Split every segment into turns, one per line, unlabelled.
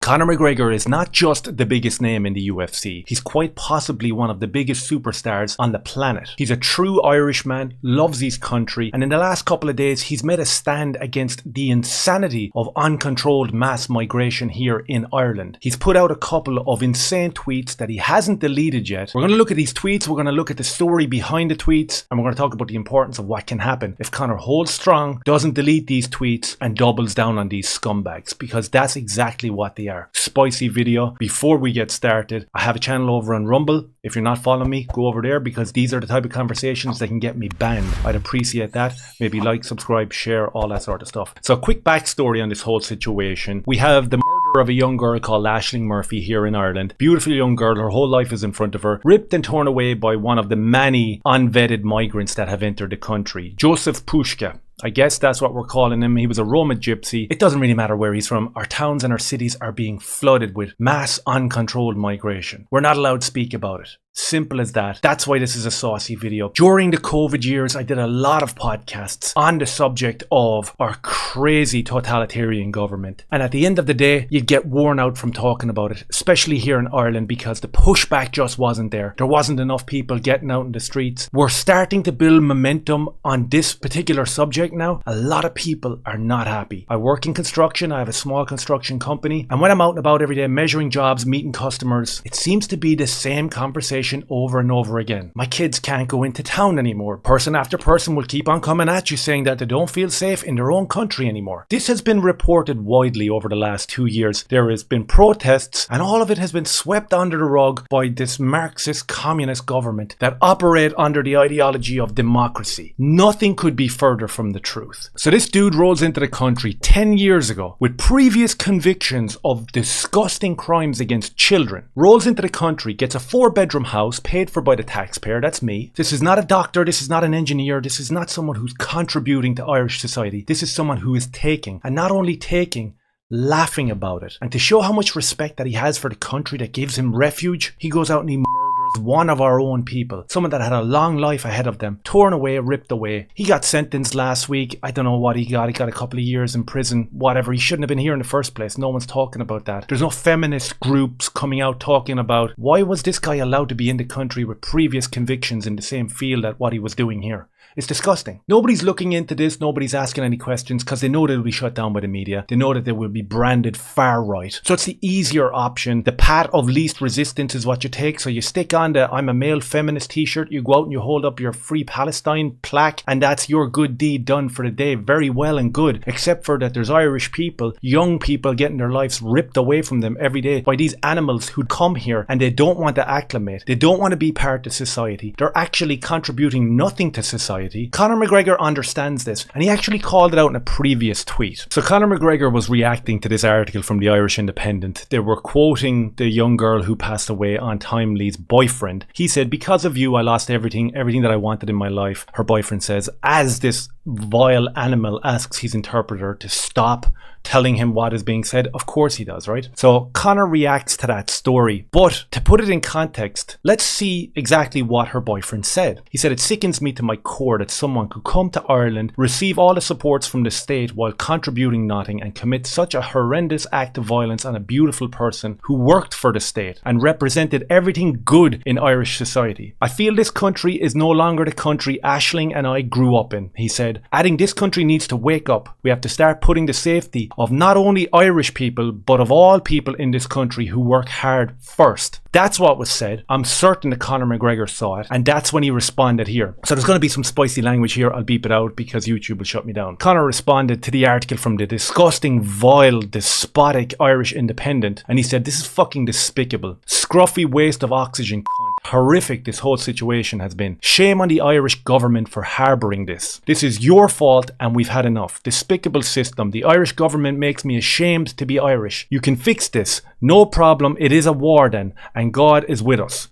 Conor McGregor is not just the biggest name in the UFC, he's quite possibly one of the biggest superstars on the planet. He's a true Irishman, loves his country, and in the last couple of days he's made a stand against the insanity of uncontrolled mass migration here in Ireland. He's put out a couple of insane tweets that he hasn't deleted yet. We're going to look at these tweets, we're going to look at the story behind the tweets, and we're going to talk about the importance of what can happen if Conor holds strong, doesn't delete these tweets, and doubles down on these scumbags, because that's exactly what they are. Spicy video. Before we get started, I have a channel over on Rumble. If you're not following me, go over there, because these are the type of conversations that can get me banned. I'd appreciate that. Maybe like, subscribe, share, all that sort of stuff. So a quick backstory on this whole situation. We have the murder of a young girl called Aisling Murphy here in Ireland. Beautiful young girl, her whole life is in front of her, ripped and torn away by one of the many unvetted migrants that have entered the country. Joseph Pushka. I guess that's what we're calling him. He was a Roma gypsy. It doesn't really matter where he's from. Our towns and our cities are being flooded with mass uncontrolled migration. We're not allowed to speak about it. Simple as that. That's why this is a saucy video. During the COVID years, I did a lot of podcasts on the subject of our crazy totalitarian government. And at the end of the day, you get worn out from talking about it, especially here in Ireland, because the pushback just wasn't there. There wasn't enough people getting out in the streets. We're starting to build momentum on this particular subject now. A lot of people are not happy. I work in construction. I have a small construction company. And when I'm out and about every day measuring jobs, meeting customers, it seems to be the same conversation over and over again. My kids can't go into town anymore. Person after person will keep on coming at you saying that they don't feel safe in their own country anymore. This has been reported widely over the last 2 years. There has been protests, and all of it has been swept under the rug by this Marxist communist government that operate under the ideology of democracy. Nothing could be further from the truth. So this dude rolls into the country 10 years ago with previous convictions of disgusting crimes against children. Rolls into the country, gets a 4-bedroom house paid for by the taxpayer. That's me. This is not a doctor. This is not an engineer. This is not someone who's contributing to Irish society. This is someone who is taking, and not only taking, laughing about it. And to show how much respect that he has for the country that gives him refuge, he goes out and he murders one of our own people. Someone that had a long life ahead of them. Torn away, ripped away. He got sentenced last week. I don't know what he got. He got a couple of years in prison. Whatever. He shouldn't have been here in the first place. No one's talking about that. There's no feminist groups coming out talking about why was this guy allowed to be in the country with previous convictions in the same field at what he was doing here. It's disgusting. Nobody's looking into this. Nobody's asking any questions because they know they'll be shut down by the media. They know that they will be branded far right. So it's the easier option. The path of least resistance is what you take. So you stick on the I'm a male feminist t-shirt. You go out and you hold up your Free Palestine plaque, and that's your good deed done for the day. Very well and good. Except for that there's Irish people, young people getting their lives ripped away from them every day by these animals who come here and they don't want to acclimate. They don't want to be part of society. They're actually contributing nothing to society. Conor McGregor understands this, and he actually called it out in a previous tweet. So Conor McGregor was reacting to this article from the Irish Independent. They were quoting the young girl who passed away, Untimely's boyfriend. He said, "Because of you, I lost everything that I wanted in my life." Her boyfriend says, as this vile animal asks his interpreter to stop telling him what is being said. Of course he does, right? So Conor reacts to that story. But to put it in context, let's see exactly what her boyfriend said. He said, "It sickens me to my core that someone could come to Ireland, receive all the supports from the state while contributing nothing, and commit such a horrendous act of violence on a beautiful person who worked for the state and represented everything good in Irish society. I feel this country is no longer the country Aisling and I grew up in," he said, adding, "This country needs to wake up. We have to start putting the safety of not only Irish people, but of all people in this country who work hard first." That's what was said. I'm certain that Conor McGregor saw it, and that's when he responded here. So there's going to be some spicy language here. I'll beep it out because YouTube will shut me down. Conor responded to the article from the disgusting, vile, despotic Irish Independent, and he said, "This is fucking despicable. Scruffy waste of oxygen, cunt. Horrific this whole situation has been. Shame on the Irish government for harbouring this. This is your fault and we've had enough. Despicable system. The Irish government makes me ashamed to be Irish. You can fix this. No problem. It is a war then, and God is with us.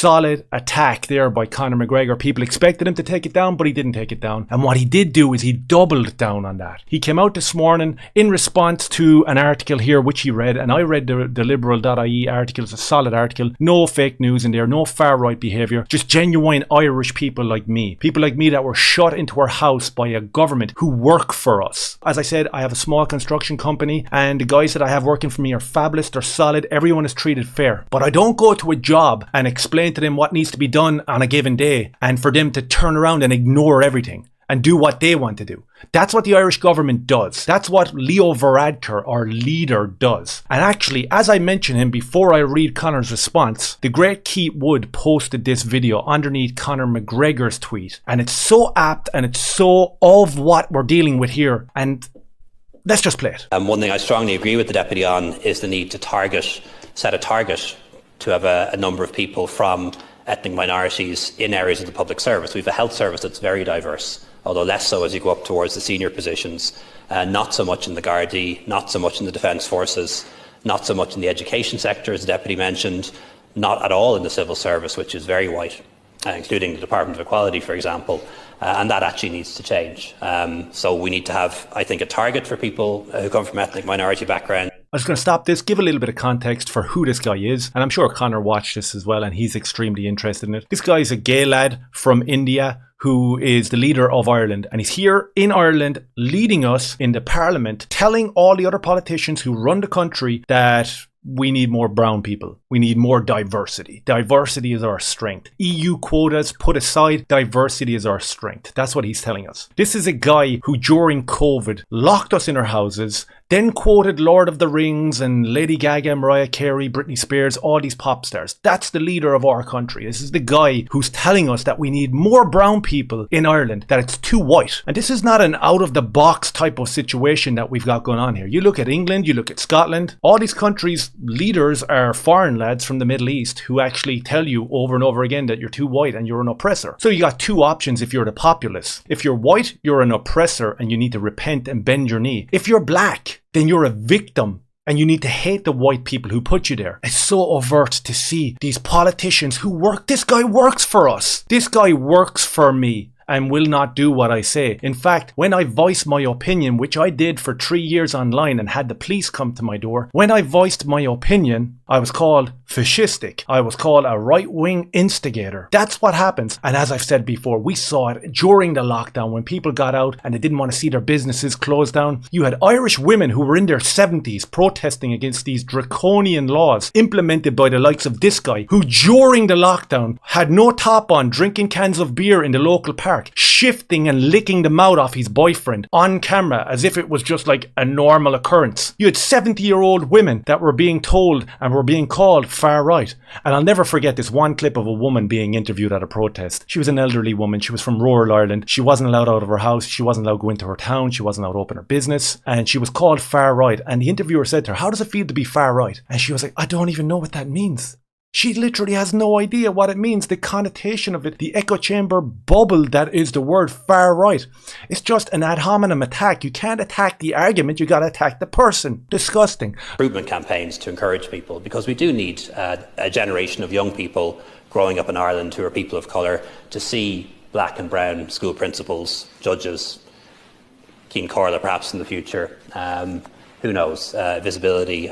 solid attack there by Conor McGregor. People expected him to take it down, but he didn't take it down. And what he did do is he doubled down on that. He came out this morning in response to an article here which he read, and I read the liberal.ie article. It's a solid article. No fake news in there, no far right behaviour, just genuine Irish people like me. People like me that were shut into our house by a government who work for us. As I said, I have a small construction company, and the guys that I have working for me are fabulous, they're solid, everyone is treated fair. But I don't go to a job and explain to them what needs to be done on a given day and for them to turn around and ignore everything and do what they want to do. That's what the Irish government does. That's what Leo Varadkar, our leader, does. And actually, as I mentioned him before I read Conor's response, the great Keith Wood posted this video underneath Conor McGregor's tweet. And it's so apt and it's so of what we're dealing with here. And let's just play it.
One thing I strongly agree with the Deputy on is the need to set a target to have a number of people from ethnic minorities in areas of the public service. We have a health service that's very diverse, although less so as you go up towards the senior positions, not so much in the Gardaí, not so much in the Defence Forces, not so much in the education sector, as the Deputy mentioned, not at all in the civil service, which is very white, including the Department of Equality, for example, and that actually needs to change. So we need to have, I think, a target for people who come from ethnic minority backgrounds.
I'm just going to stop this, give a little bit of context for who this guy is. And I'm sure Conor watched this as well and he's extremely interested in it. This guy is a gay lad from India who is the leader of Ireland. And he's here in Ireland leading us in the parliament, telling all the other politicians who run the country that we need more brown people. We need more diversity. Diversity is our strength. EU quotas put aside, diversity is our strength. That's what he's telling us. This is a guy who during COVID locked us in our houses, then quoted Lord of the Rings and Lady Gaga, Mariah Carey, Britney Spears, all these pop stars. That's the leader of our country. This is the guy who's telling us that we need more brown people in Ireland, that it's too white. And this is not an out-of-the-box type of situation that we've got going on here. You look at England, you look at Scotland, all these countries' leaders are foreign lads from the Middle East who actually tell you over and over again that you're too white and you're an oppressor. So you got two options if you're the populace. If you're white, you're an oppressor and you need to repent and bend your knee. If you're black, then you're a victim and you need to hate the white people who put you there. It's so overt to see these politicians who work. This guy works for us. This guy works for me and will not do what I say. In fact, when I voiced my opinion, which I did for 3 years online and had the police come to my door, when I voiced my opinion, I was called fascistic. I was called a right-wing instigator. That's what happens. And as I've said before, we saw it during the lockdown when people got out and they didn't want to see their businesses closed down. You had Irish women who were in their 70s protesting against these draconian laws implemented by the likes of this guy who during the lockdown had no top on, drinking cans of beer in the local park, shifting and licking the mouth off his boyfriend on camera as if it was just like a normal occurrence. You had 70-year-old women that were being told and were being called far right. And I'll never forget this one clip of a woman being interviewed at a protest. She was an elderly woman. She was from rural Ireland. She wasn't allowed out of her house. She wasn't allowed to go into her town. She wasn't allowed to open her business. And she was called far right. And the interviewer said to her, "How does it feel to be far right?" And she was like, "I don't even know what that means." She literally has no idea what it means, the connotation of it, the echo chamber bubble that is the word far right. It's just an ad hominem attack. You can't attack the argument, you got to attack the person. Disgusting.
Recruitment campaigns to encourage people, because we do need a generation of young people growing up in Ireland who are people of colour to see black and brown school principals, judges, Cian Corla perhaps in the future. Who knows? Visibility.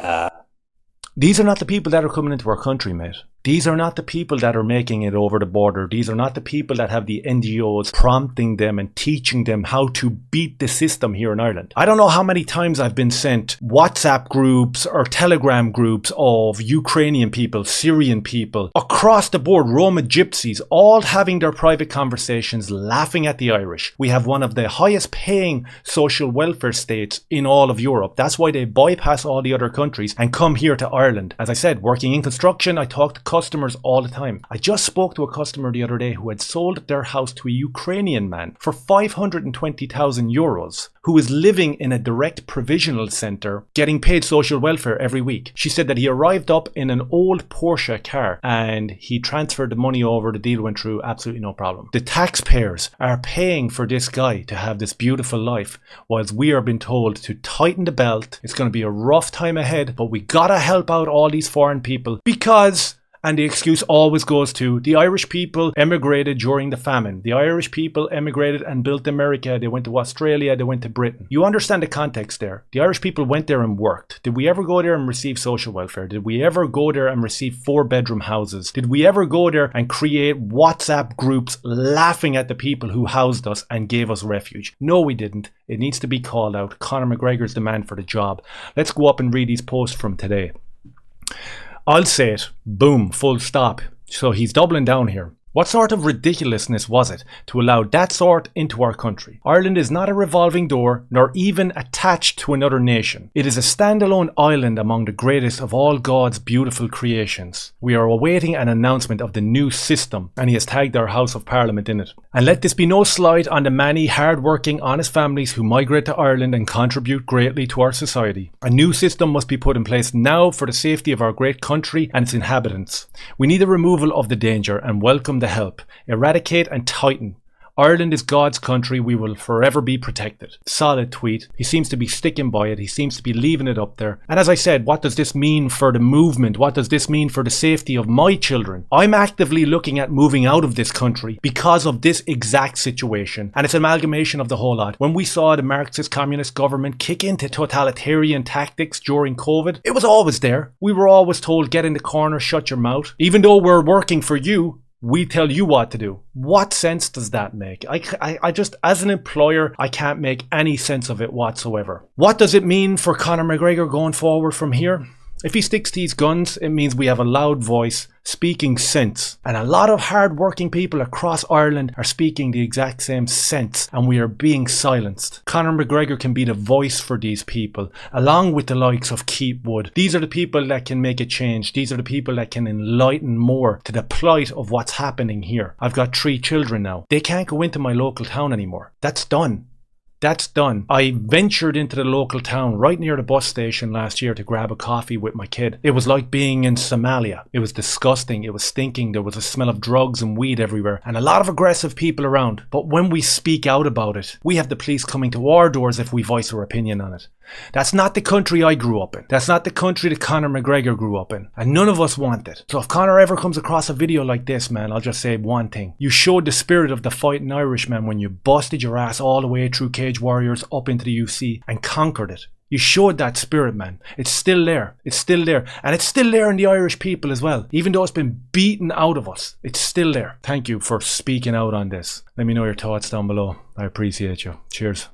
These are not the people that are coming into our country, mate. These are not the people that are making it over the border. These are not the people that have the NGOs prompting them and teaching them how to beat the system here in Ireland. I don't know how many times I've been sent WhatsApp groups or Telegram groups of Ukrainian people, Syrian people, across the board, Roma gypsies, all having their private conversations, laughing at the Irish. We have one of the highest paying social welfare states in all of Europe. That's why they bypass all the other countries and come here to Ireland. As I said, working in construction, I talk to customers all the time. I just spoke to a customer the other day who had sold their house to a Ukrainian man for 520,000 euros, who is living in a direct provisional centre getting paid social welfare every week. She said that he arrived up in an old Porsche car and he transferred the money over, the deal went through, absolutely no problem. The taxpayers are paying for this guy to have this beautiful life, whilst we are being told to tighten the belt. It's going to be a rough time ahead, but we gotta help out all these foreign people because, And the excuse always goes to the Irish people emigrated during the famine. The Irish people emigrated and built America. They went to Australia. They went to Britain. You understand the context there. The Irish people went there and worked. Did we ever go there and receive social welfare? Did we ever go there and receive 4-bedroom houses? Did we ever go there and create WhatsApp groups laughing at the people who housed us and gave us refuge? No, we didn't. It needs to be called out. Conor McGregor's the man for the job. Let's go up and read these posts from today. I'll say it. Boom. Full stop. So he's doubling down here. What sort of ridiculousness was it to allow that sort into our country? Ireland is not a revolving door, nor even attached to another nation. It is a standalone island among the greatest of all God's beautiful creations. We are awaiting an announcement of the new system, and he has tagged our House of Parliament in it. And let this be no slight on the many hard-working, honest families who migrate to Ireland and contribute greatly to our society. A new system must be put in place now for the safety of our great country and its inhabitants. We need the removal of the danger and welcome the help. Eradicate and tighten. Ireland is God's country. We will forever be protected. Solid tweet. He seems to be sticking by it. He seems to be leaving it up there. And as I said, what does this mean for the movement? What does this mean for the safety of my children? I'm actively looking at moving out of this country because of this exact situation. And it's an amalgamation of the whole lot. When we saw the Marxist communist government kick into totalitarian tactics during COVID, it was always there. We were always told, get in the corner, shut your mouth. Even though we're working for you, we tell you what to do. What sense does that make? I just, as an employer, I can't make any sense of it whatsoever. What does it mean for Conor McGregor going forward from here? If he sticks to his guns, it means we have a loud voice speaking sense. And a lot of hard-working people across Ireland are speaking the exact same sense, and we are being silenced. Conor McGregor can be the voice for these people, along with the likes of Keith Wood. These are the people that can make a change. These are the people that can enlighten more to the plight of what's happening here. I've got 3 children now. They can't go into my local town anymore. That's done. That's done. I ventured into the local town right near the bus station last year to grab a coffee with my kid. It was like being in Somalia. It was disgusting. It was stinking. There was a smell of drugs and weed everywhere and a lot of aggressive people around. But when we speak out about it, we have the police coming to our doors if we voice our opinion on it. That's not the country I grew up in. That's not the country that Conor McGregor grew up in. And none of us want it. So if Conor ever comes across a video like this, man, I'll just say one thing. You showed the spirit of the fighting Irishman when you busted your ass all the way through Cage Warriors up into the UFC and conquered it. You showed that spirit, man. It's still there. It's still there. And it's still there in the Irish people as well. Even though it's been beaten out of us, it's still there. Thank you for speaking out on this. Let me know your thoughts down below. I appreciate you. Cheers.